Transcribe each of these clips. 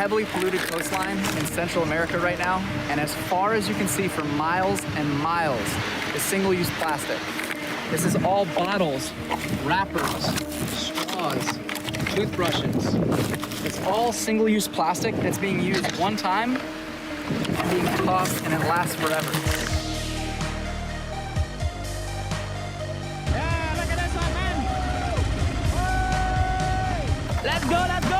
heavily polluted coastline in Central America right now, and as far as you can see for miles and miles is single-use plastic. This is all bottles, wrappers, straws, toothbrushes. It's all single-use plastic that's being used one time, being tossed, and it lasts forever. Yeah, look at this one, man! Let's go, let's go!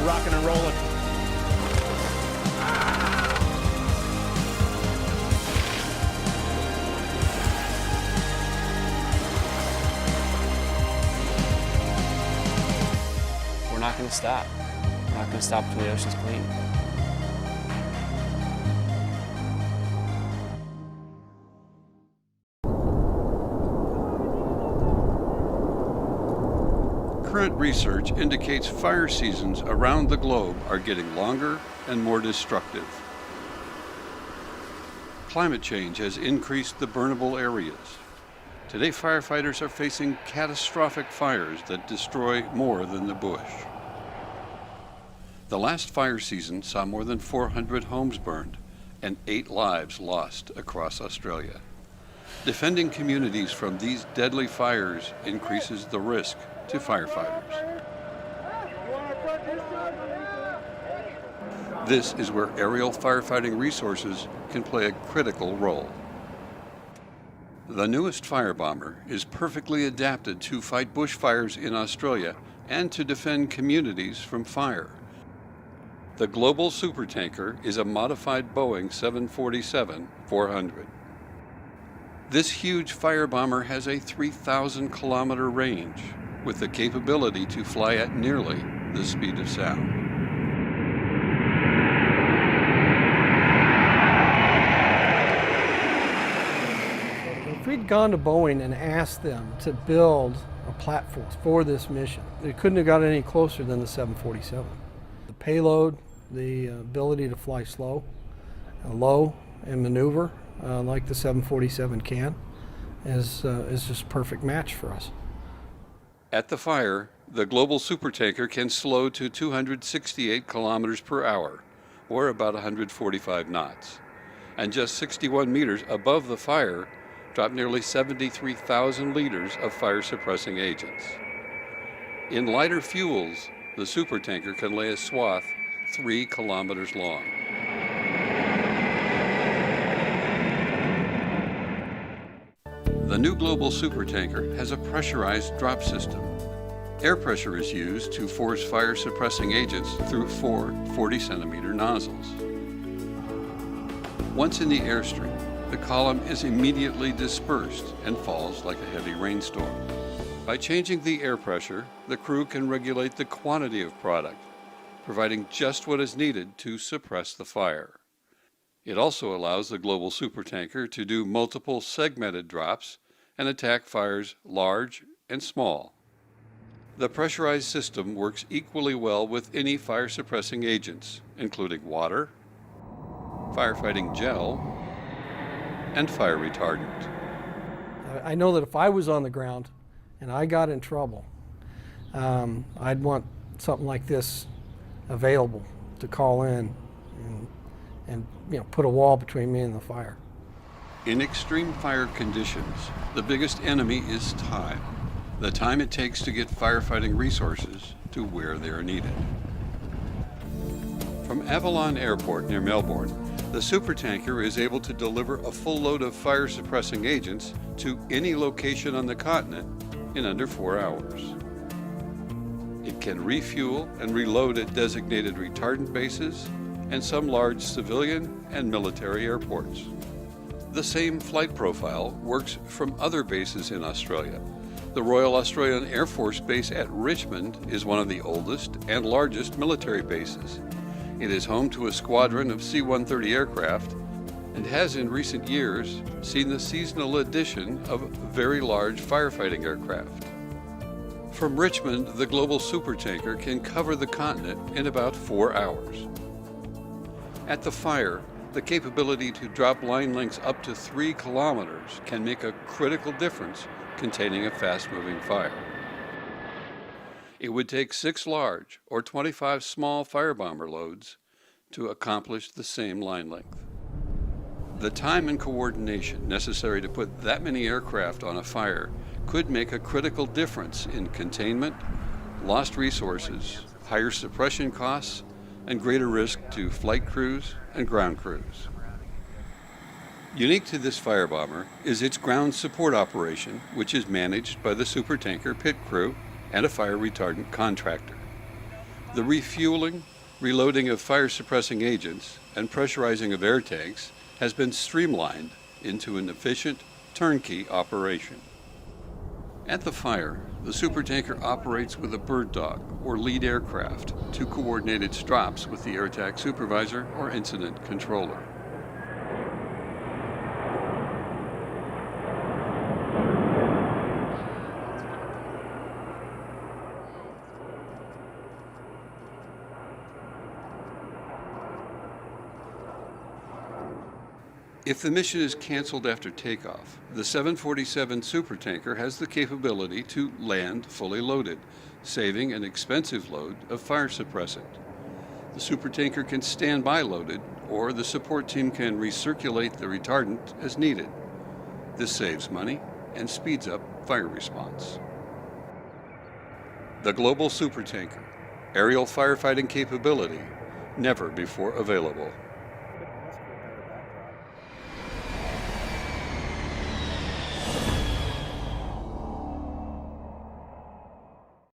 Rocking and rolling. We're not going to stop. We're not going to stop until the ocean's clean. Current research indicates fire seasons around the globe are getting longer and more destructive. Climate change has increased the burnable areas. Today, firefighters are facing catastrophic fires that destroy more than the bush. The last fire season saw more than 400 homes burned and 8 lives lost across Australia. Defending communities from these deadly fires increases the risk to firefighters. This is where aerial firefighting resources can play a critical role. The newest firebomber is perfectly adapted to fight bushfires in Australia and to defend communities from fire. The global supertanker is a modified Boeing 747-400. This huge firebomber has a 3,000-kilometer range, with the capability to fly at nearly the speed of sound. If we'd gone to Boeing and asked them to build a platform for this mission, it couldn't have got any closer than the 747. The payload, the ability to fly slow, low, and maneuver like the 747 can is just a perfect match for us. At the fire, the global supertanker can slow to 268 kilometers per hour, or about 145 knots, and just 61 meters above the fire, drop nearly 73,000 liters of fire-suppressing agents. In lighter fuels, the supertanker can lay a swath 3 kilometers long. The new global supertanker has a pressurized drop system. Air pressure is used to force fire-suppressing agents through 4 40-centimeter nozzles. Once in the airstream, the column is immediately dispersed and falls like a heavy rainstorm. By changing the air pressure, the crew can regulate the quantity of product, providing just what is needed to suppress the fire. It also allows the global supertanker to do multiple segmented drops and attack fires large and small. The pressurized system works equally well with any fire-suppressing agents, including water, firefighting gel, and fire retardant. I know that if I was on the ground and I got in trouble, I'd want something like this available to call in and put a wall between me and the fire. In extreme fire conditions, the biggest enemy is time. The time it takes to get firefighting resources to where they are needed. From Avalon Airport near Melbourne, the supertanker is able to deliver a full load of fire-suppressing agents to any location on the continent in under 4 hours. It can refuel and reload at designated retardant bases and some large civilian and military airports. The same flight profile works from other bases in Australia. The Royal Australian Air Force Base at Richmond is one of the oldest and largest military bases. It is home to a squadron of C-130 aircraft and has in recent years seen the seasonal addition of very large firefighting aircraft. From Richmond, the global supertanker can cover the continent in about 4 hours. At the fire, The capability to drop line lengths up to 3 kilometers can make a critical difference containing a fast-moving fire. It would take 6 large or 25 small firebomber loads to accomplish the same line length. The time and coordination necessary to put that many aircraft on a fire could make a critical difference in containment, lost resources, higher suppression costs, and greater risk to flight crews and ground crews. Unique to this firebomber is its ground support operation, which is managed by the supertanker pit crew and a fire retardant contractor. The refueling, reloading of fire suppressing agents, and pressurizing of air tanks has been streamlined into an efficient turnkey operation. At the fire, the supertanker operates with a bird dog or lead aircraft to coordinate its drops with the air attack supervisor or incident controller. If the mission is canceled after takeoff, the 747 supertanker has the capability to land fully loaded, saving an expensive load of fire suppressant. The supertanker can stand by loaded, or the support team can recirculate the retardant as needed. This saves money and speeds up fire response. The global supertanker, aerial firefighting capability, never before available.